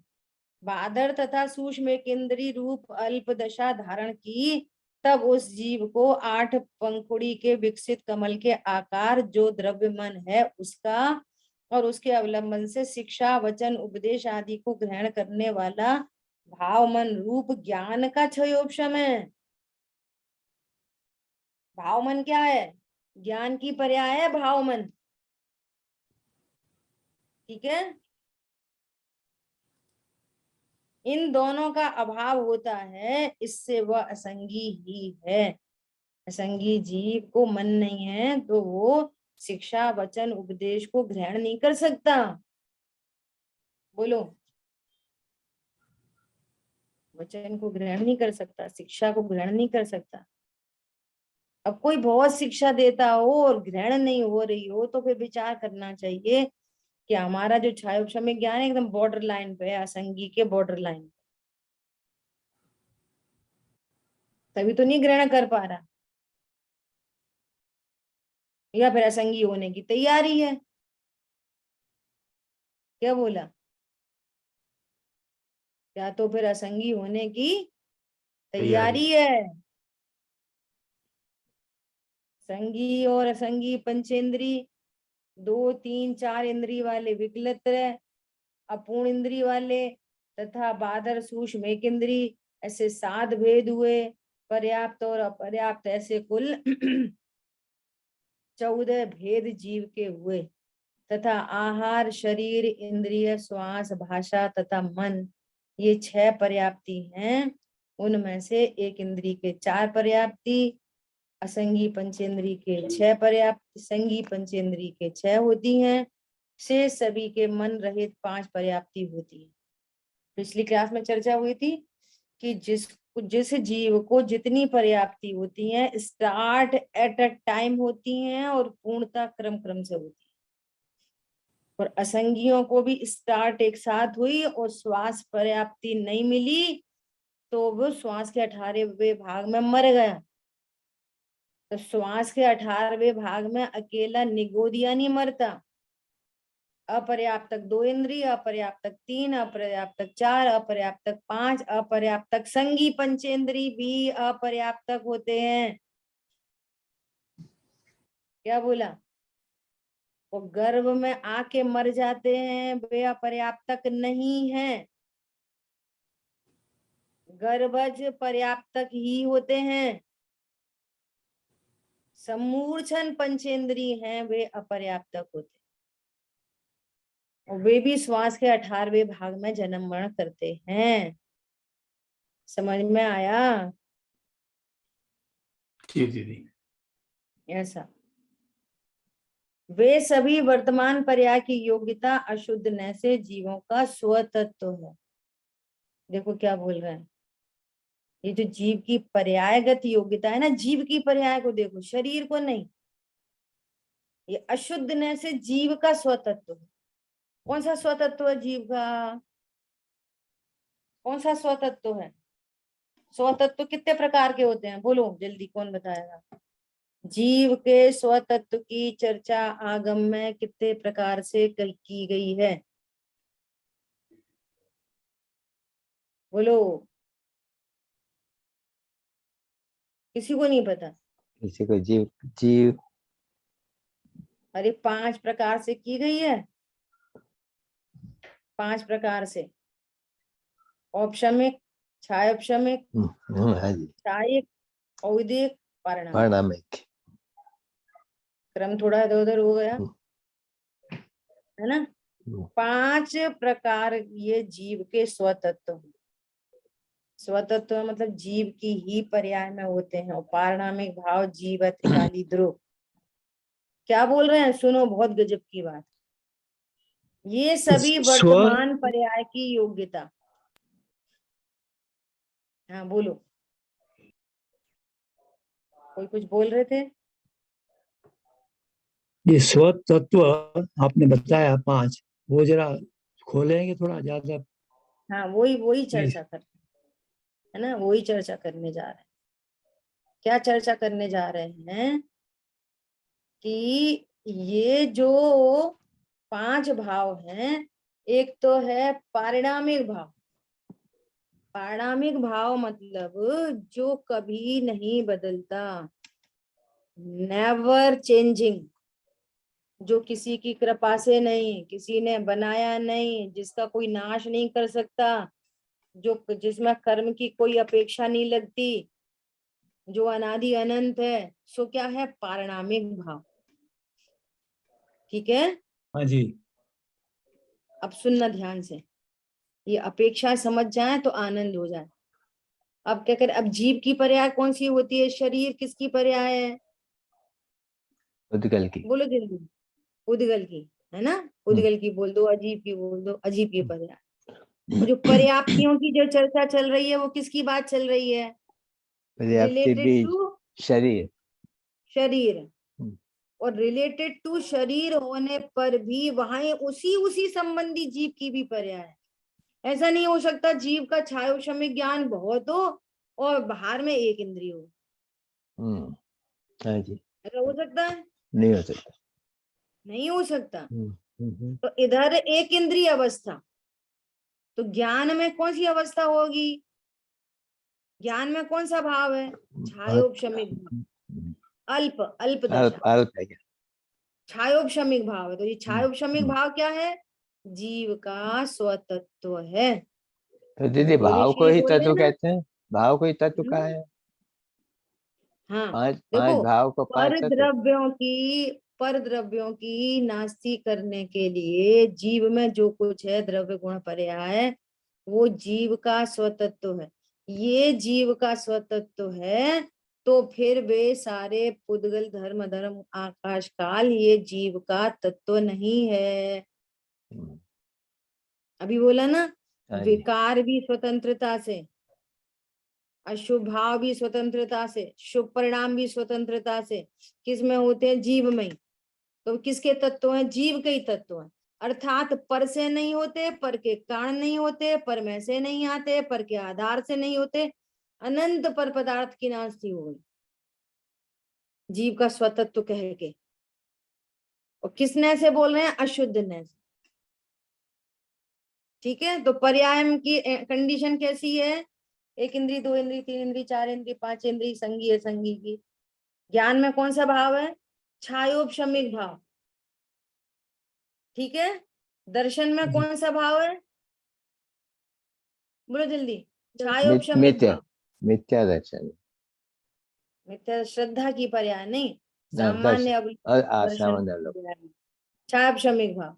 Speaker 1: बादर तथा सूक्ष्म केंद्रीय रूप अल्प दशा धारण की, तब उस जीव को 8 पंखुड़ी के विकसित कमल के आकार जो द्रव्य मन है उसका, और उसके अवलंबन से शिक्षा वचन उपदेश आदि को ग्रहण करने वाला भाव मन रूप ज्ञान का क्षयोपशम है। भाव मन क्या है? ज्ञान की पर्याय है भाव मन। ठीक है, इन दोनों का अभाव होता है, इससे वह असंगी ही है। असंगी जीव को मन नहीं है तो वो शिक्षा वचन उपदेश को ग्रहण नहीं कर सकता। बोलो, वचन को ग्रहण नहीं कर सकता, शिक्षा को ग्रहण नहीं कर सकता। अब कोई बहुत शिक्षा देता हो और ग्रहण नहीं हो रही हो तो फिर विचार करना चाहिए कि हमारा जो क्षयोपशम ज्ञान है एकदम बॉर्डर लाइन पे है, असंगी के बॉर्डर लाइन, तभी तो नहीं ग्रहण कर पा रहा, या फिर असंगी होने की तैयारी है। क्या बोला? या तो फिर असंगी होने की
Speaker 3: तैयारी।
Speaker 1: तैयारी है। संगी और असंगी पंचेंद्री, 2 3 4 इंद्री वाले विकलित, अपूर्ण इंद्री वाले तथा बादर सूक्ष्म एक इंद्री, ऐसे 7 भेद हुए। पर्याप्त और अपर्याप्त ऐसे कुल 14 भेद जीव के हुए, तथा आहार शरीर इंद्रिय श्वास भाषा तथा मन, ये 6 पर्याप्ति हैं। उनमें से एक इंद्री के 4 पर्याप्ति, असंगी पंचेंद्री के 6 पर्याप्ति, संगी पंचेंद्री के 6 होती हैं, से सभी के मन रहित 5 पर्याप्ति होती है। पिछली क्लास में चर्चा हुई थी कि जिस जीव को जितनी पर्याप्ति होती है स्टार्ट एट अ टाइम होती हैं और पूर्णता क्रम क्रम से होती है, और असंगियों को भी स्टार्ट एक साथ हुई और श्वास पर्याप्ति नहीं मिली तो वो श्वास के 18वें भाग में मर गया। तो श्वास के 18वें भाग में अकेला निगोदिया नहीं मरता। अपर्याप्तक 2 इंद्रिय, अपर्याप्तक 3, अपर्याप्तक 4, अपर्याप्तक 5, अपर्याप्तक संगी पंचेंद्री भी अपर्याप्तक होते हैं। क्या बोला? वो गर्भ में आके मर जाते हैं, वे अपर्याप्तक नहीं है, गर्भज पर्याप्तक ही होते हैं। समूर्छन पंचेंद्री हैं, वे अपर्याप्तक होते हैं, और वे भी श्वास के 18वें भाग में जन्म मरण करते हैं। समझ में आया?
Speaker 3: जी दीदी।
Speaker 1: ऐसा वे सभी वर्तमान पर्याय की योग्यता अशुद्ध न से जीवों का स्वतत्व है। देखो क्या बोल रहे हैं, ये जो जीव की पर्यायगत योग्यता है ना, जीव की पर्याय को देखो, शरीर को नहीं। ये अशुद्धने से जीव का स्वतत्व है। कौन सा स्वतत्व है जीव का? कौन सा स्वतत्व है? स्वतत्व कितने प्रकार के होते हैं? बोलो जल्दी, कौन बताएगा? जीव के स्वतत्व की चर्चा आगम में कितने प्रकार से की गई है? बोलो, किसी को नहीं पता?
Speaker 2: किसी को जीव जीव
Speaker 1: अरे 5 प्रकार से की गई है, 5 प्रकार से। औपशमिक, छायोपशमिक,
Speaker 2: हाँ जी,
Speaker 1: छायिक, औदिक, पारणामिक।
Speaker 2: पारणामिक।
Speaker 1: क्रम थोड़ा इधर उधर हो गया है ना। 5 प्रकार ये जीव के स्वतत्व हैं। स्वतत्व मतलब जीव की ही पर्याय में होते हैं। और पारणामिक भाव जीव त्रिकाली ध्रुव। क्या बोल रहे हैं? सुनो, बहुत गजब की बात। ये सभी
Speaker 4: स्व
Speaker 1: वर्तमान पर्याय की योग्यता। हाँ बोलो, कोई कुछ बोल रहे थे?
Speaker 4: ये स्व तत्व आपने बताया 5, वो जरा खोलेंगे थोड़ा ज्यादा?
Speaker 1: हाँ, वही वही
Speaker 4: प्लीज।
Speaker 1: चर्चा कर है ना, वही चर्चा करने जा रहे हैं। क्या चर्चा करने जा रहे हैं कि ये जो 5 भाव हैं, एक तो है पारिणामिक भाव। पारिणामिक भाव मतलब जो कभी नहीं बदलता, नेवर चेंजिंग, जो किसी की कृपा से नहीं, किसी ने बनाया नहीं, जिसका कोई नाश नहीं कर सकता, जो जिसमें कर्म की कोई अपेक्षा नहीं लगती, जो अनादि अनंत है, सो क्या है? पारिणामिक भाव। ठीक है,
Speaker 4: हाँ जी।
Speaker 1: अब सुनना ध्यान से, ये अपेक्षा समझ जाए तो आनंद हो जाए। अब क्या करें? अब जीव की पर्याय कौन सी होती है? शरीर किसकी पर्याय है?
Speaker 2: उद्गल की।
Speaker 1: बोलो जल्दी। उद्गल की, है ना। उद्गल की बोल दो, अजीब की बोल दो, अजीब की पर्याय। और जो पर्याप्तियों की जो चर्चा चल रही है, वो किसकी बात चल रही है?
Speaker 2: पर्याप्ति
Speaker 1: रिलेटेड
Speaker 2: बीज
Speaker 1: टू
Speaker 2: शरीर।
Speaker 1: शरीर। और रिलेटेड टू शरीर होने पर भी वहां उसी उसी संबंधी जीव की भी पर्याय है। ऐसा नहीं हो सकता जीव का छायोशमिक ज्ञान बहुत हो और बाहर में एक इंद्रिय हो।
Speaker 2: हाँ जी,
Speaker 1: ऐसा हो सकता है?
Speaker 2: नहीं हो सकता।
Speaker 1: नहीं हो सकता।
Speaker 2: हम्म।
Speaker 1: तो इधर एक इंद्रिय अवस्था, तो ज्ञान में कौन सी अवस्था होगी? ज्ञान में कौन सा भाव है? छायोपशमिक भाव। अल्प अल्प
Speaker 2: अल्प
Speaker 1: दशा।
Speaker 2: अल्प है क्या?
Speaker 1: छायोपशमिक भाव है। तो ये छायोपशमिक भाव क्या है? जीव का स्वतत्व है।
Speaker 2: तो दीदी,
Speaker 1: बोले
Speaker 2: भाव को
Speaker 1: श्री
Speaker 2: ही
Speaker 1: बोले
Speaker 2: तत्व
Speaker 1: ना।
Speaker 2: कहते हैं? भाव को ही तत्व कहा है?
Speaker 1: हाँ,
Speaker 2: पांच पांच
Speaker 1: देखो,
Speaker 2: भाव को 5 तत्व।
Speaker 1: पर द्रव्यों की नास्ती करने के लिए जीव में जो कुछ है, द्रव्य गुण पर्याय, वो जीव का स्वतत्व है। ये जीव का स्वतत्व है, तो फिर वे सारे पुद्गल धर्म धर्म आकाश काल ये जीव का तत्व नहीं है। अभी बोला ना,
Speaker 2: हाँ जी।
Speaker 1: विकार भी स्वतंत्रता से, अशुभ भाव भी स्वतंत्रता से, शुभ परिणाम भी स्वतंत्रता से, किस में होते हैं? जीव में ही। तो किसके तत्व हैं? जीव के ही तत्व हैं। अर्थात पर से नहीं होते, पर के कारण नहीं होते, पर में से नहीं आते, पर के आधार से नहीं होते, अनंत पर पदार्थ की नास्ती हो गई जीव का स्वतत्व कह के। और किसने से बोल रहे हैं? अशुद्धने से। ठीक है, तो पर्याय की कंडीशन कैसी है? एक इंद्री, दो इंद्री, तीन इंद्री, चार इंद्री, पांच इंद्री, संगी है संगी की। ज्ञान में कौन सा भाव है? छायोपशमिक भाव। ठीक है, दर्शन में कौन सा भाव है? बोलो जल्दी। छायोपशमिक
Speaker 2: मिथ्या
Speaker 1: भाव।
Speaker 2: मिथ्या दर्शन।
Speaker 1: मिथ्या श्रद्धा की पर्याय नहीं,
Speaker 2: दर्शन
Speaker 1: सामान्य दर्शन
Speaker 2: सामान्य
Speaker 1: की
Speaker 2: लोग।
Speaker 1: पर्याय। छायोपशमिक भाव।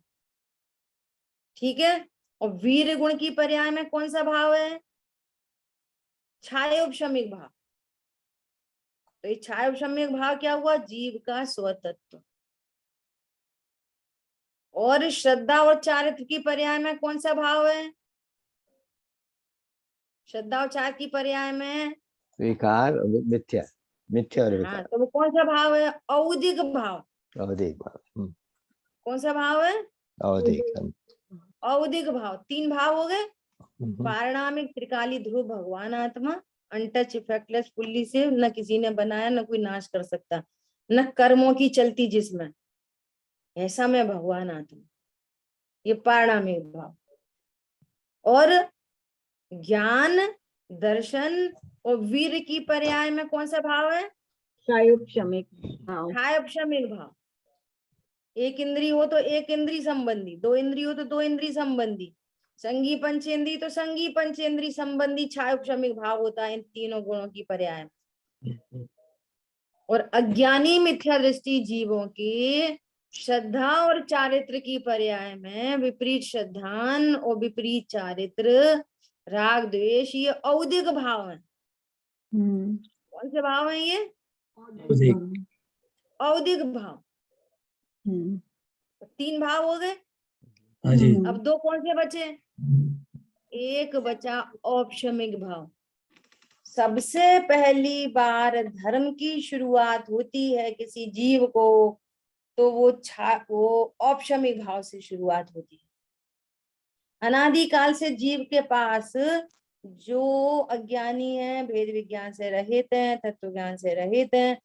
Speaker 1: ठीक है, और वीर गुण की पर्याय में कौन सा भाव है? छायोपशमिक भाव। तो ये छायोपशमिक भाव क्या हुआ? जीव का स्वतत्व। और श्रद्धा और चारित्र की पर्याय में कौन सा भाव है? श्रद्धा और चार की पर्याय में
Speaker 2: विकार और मिथ्या, मिथ्या और
Speaker 1: हाँ,
Speaker 2: विकार,
Speaker 1: तो वो कौन सा भाव है? औदिक भाव।
Speaker 2: अवधिक भाव,
Speaker 1: कौन सा भाव है?
Speaker 2: अवधिक,
Speaker 1: औदिक भाव। तीन भाव हो गए,
Speaker 2: हम्म,
Speaker 1: पारणामिक, त्रिकाली, ध्रुव, भगवान आत्मा, अनटच, इफेक्टलेस, फुल्ली से, न किसी ने बनाया न कोई नाश कर सकता, न कर्मों की चलती जिसमें, ऐसा मैं भगवान आत्मा, ये पारणामिक भाव। और ज्ञान, दर्शन और वीर की पर्याय में कौन सा भाव है?
Speaker 5: क्षायोपशमिक भाव।
Speaker 1: क्षायोपशमिक भाव। एक इंद्री हो तो एक इंद्री संबंधी, दो इंद्री हो तो दो इंद्री संबंधी, संगी पंचेंद्री तो संगी पंचेंद्री संबंधी क्षायोपशमिक भाव होता है इन तीनों गुणों की पर्याय में। और अज्ञानी मिथ्या दृष्टि जीवों की श्रद्धा और चारित्र की पर्याय में विपरीत श्रद्धान और विपरीत चारित्र, राग द्वेष, ये औदिक भाव है। कौन से भाव है ये?
Speaker 4: औदिक।
Speaker 1: औदिक भाव। तीन भाव हो गए।
Speaker 4: हाँ जी।
Speaker 1: अब दो कौन से बचे? एक बचा औपशमिक भाव। सबसे पहली बार धर्म की शुरुआत होती है किसी जीव को तो वो औपशमिक भाव से शुरुआत होती है। अनादिकाल से जीव के पास जो अज्ञानी है, भेद विज्ञान से रहित है, तत्व ज्ञान से रहित है,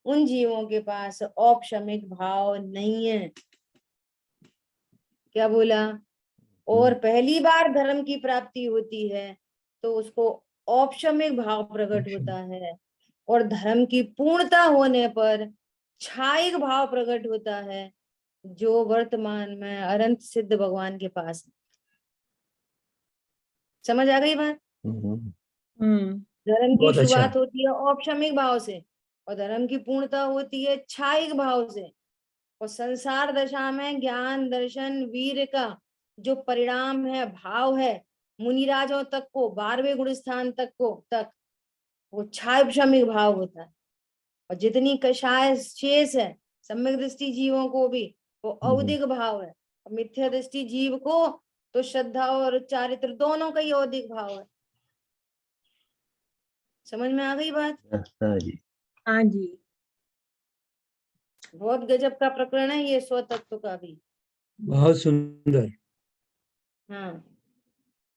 Speaker 1: उन जीवों के पास औपशमिक भाव नहीं है। क्या बोला? और पहली बार धर्म की प्राप्ति होती है तो उसको औपशमिक भाव प्रकट होता है, और धर्म की पूर्णता होने पर छायिक भाव प्रकट होता है, जो वर्तमान में अनंत सिद्ध भगवान के पास है। समझ आ गई बात? धर्म की
Speaker 4: बहुत अच्छा।
Speaker 1: शुरुआत होती है औपशमिक भाव से और धर्म की पूर्णता होती है छायिक भाव से। और संसार दशा में ज्ञान, दर्शन, वीर का जो परिणाम है, भाव है, मुनिराजों तक को, 12वें गुण स्थान तक वो क्षायोपशमिक भाव होता है। और जितनी कषाय शेष है सम्यक दृष्टि जीवों को भी वो औदिक भाव है, और मिथ्या दृष्टि जीव को तो श्रद्धा और चारित्र दोनों का ही औदिक भाव है। समझ में आ गई बात?
Speaker 2: हाँ जी,
Speaker 5: हाँ जी।
Speaker 1: बहुत गजब का प्रकरण है ये स्वतत्व का भी।
Speaker 4: बहुत सुंदर।
Speaker 1: हाँ,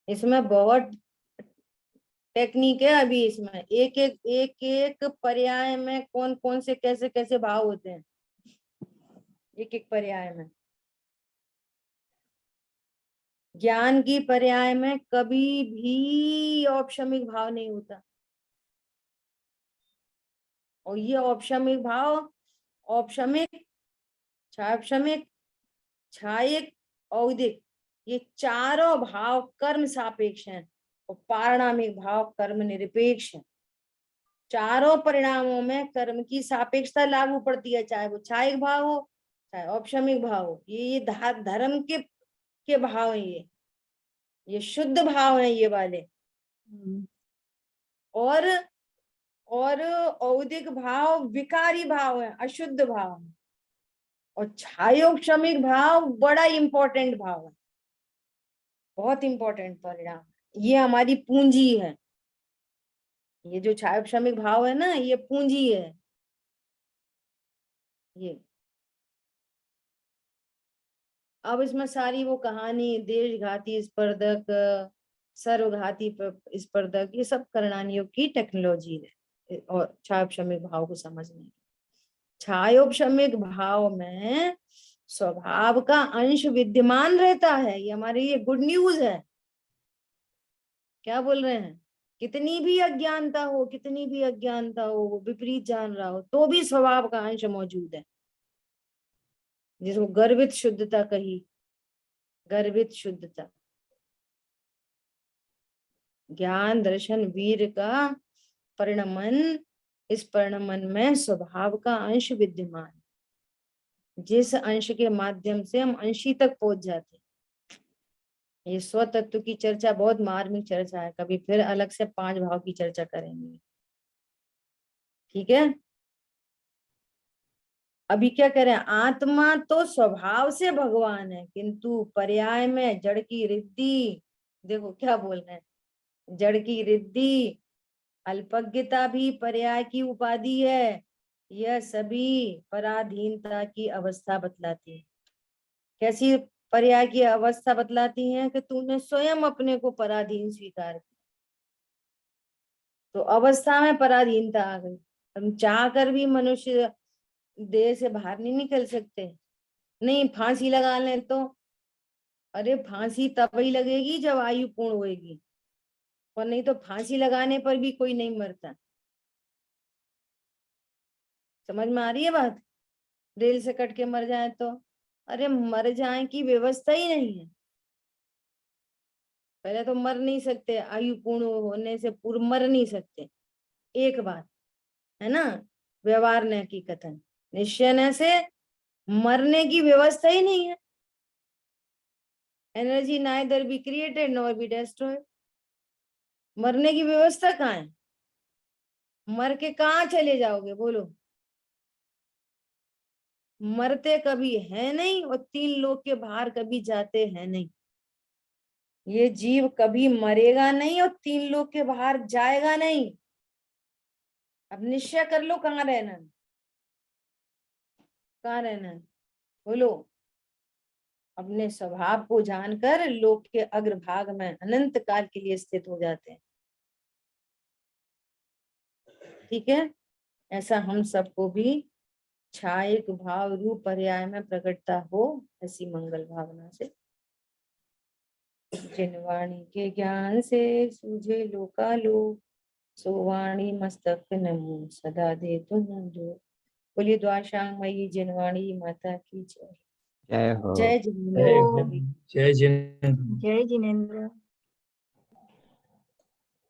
Speaker 1: इसमें बहुत टेक्निक है। अभी इसमें एक पर्याय में कौन कौन से कैसे कैसे भाव होते हैं, एक पर्याय में। ज्ञान की पर्याय में कभी भी औपशमिक भाव नहीं होता, और ये औपशमिक भाव, औपशमिक, क्षापशमिक, छायिक, औदिक, ये चारों भाव कर्म सापेक्ष हैं और पारणामिक भाव कर्म निरपेक्ष है। चारों परिणामों में कर्म की सापेक्षता लागू पड़ती है, चाहे वो छायिक भाव हो चाहे औपशमिक भाव हो। ये धर्म के भाव हैं, ये शुद्ध भाव हैं ये वाले। और औदिक भाव विकारी भाव है, अशुद्ध भाव है। और क्षायोपशमिक भाव बड़ा इंपॉर्टेंट भाव है, बहुत इंपॉर्टेंट परिणाम। ये हमारी पूंजी है, ये जो क्षायोपशमिक भाव है ना, ये पूंजी है। ये अब इसमें सारी वो कहानी, देशघाती स्पर्धक, सर्वघाती स्पर्धक, ये सब करणानियों की टेक्नोलॉजी है और क्षायोपशमिक भाव को समझने की। क्षायोपशमिक भाव में स्वभाव का अंश विद्यमान रहता है, ये हमारे लिए गुड न्यूज है। क्या बोल रहे हैं? कितनी भी अज्ञानता हो, कितनी भी अज्ञानता हो, वो विपरीत जान रहा हो, तो भी स्वभाव का अंश मौजूद है, जिसको गर्वित शुद्धता कही। गर्वित शुद्धता, ज्ञान, दर्शन, वीर का परिणमन, इस परिणमन में स्वभाव का अंश विद्यमान, जिस अंश के माध्यम से हम अंशी तक पहुंच जाते हैं। ये स्वतत्व की चर्चा बहुत मार्मिक चर्चा है, कभी फिर अलग से 5 भाव की चर्चा करेंगे, ठीक है? अभी क्या करें? आत्मा तो स्वभाव से भगवान है, किंतु पर्याय में जड़ की रिद्धि, देखो क्या बोल रहे हैं, जड़ की रिद्धि, अल्पज्ञता भी पर्याय की उपाधि है। यह सभी पराधीनता की अवस्था बतलाती है। कैसी पर्याय की अवस्था बतलाती हैं? कि तूने स्वयं अपने को पराधीन स्वीकार किया, तो अवस्था में पराधीनता आ गई। हम चाह कर भी मनुष्य देह से बाहर नहीं निकल सकते। नहीं फांसी लगा लें तो, अरे फांसी तब ही लगेगी जब आयु पूर्ण होएगी, और नहीं तो फांसी लगाने पर भी कोई नहीं मरता। समझ में आ रही है बात? रेल से कट के मर जाए तो, अरे मर जाए की व्यवस्था ही नहीं है। पहले तो मर नहीं सकते, आयु पूर्ण होने से पूर्व मर नहीं सकते, एक बात है ना। व्यवहार न की कथन निश्चय न से मरने की व्यवस्था ही नहीं है। Energy neither be created nor be destroyed. मरने की व्यवस्था कहाँ है? मर के कहाँ चले जाओगे बोलो? मरते कभी है नहीं और 3 लोग के बाहर कभी जाते हैं नहीं। ये जीव कभी मरेगा नहीं और 3 लोग के बाहर जाएगा नहीं। अब निश्चय कर लो कहाँ रहना है, कहाँ रहना है बोलो। अपने स्वभाव को जानकर लोक के अग्रभाग में अनंत काल के लिए स्थित हो जाते हैं। ठीक है, ऐसा हम सबको भी छायक भाव रूप पर्याय में प्रकटता हो, ऐसी मंगल भावना से। जिन वाणी के ज्ञान से सूझे लोकालो, सो वाणी मस्तक नमो सदा दे तुम जो। बोलिए द्वाशांगमयी जिनवाणी माता की जय।
Speaker 2: जय हो।
Speaker 1: जय
Speaker 4: जय
Speaker 1: जिनेन्द्र
Speaker 4: हो,
Speaker 1: कवि।
Speaker 4: जय जिनेन्द्र।
Speaker 5: जय जिनेन्द्र।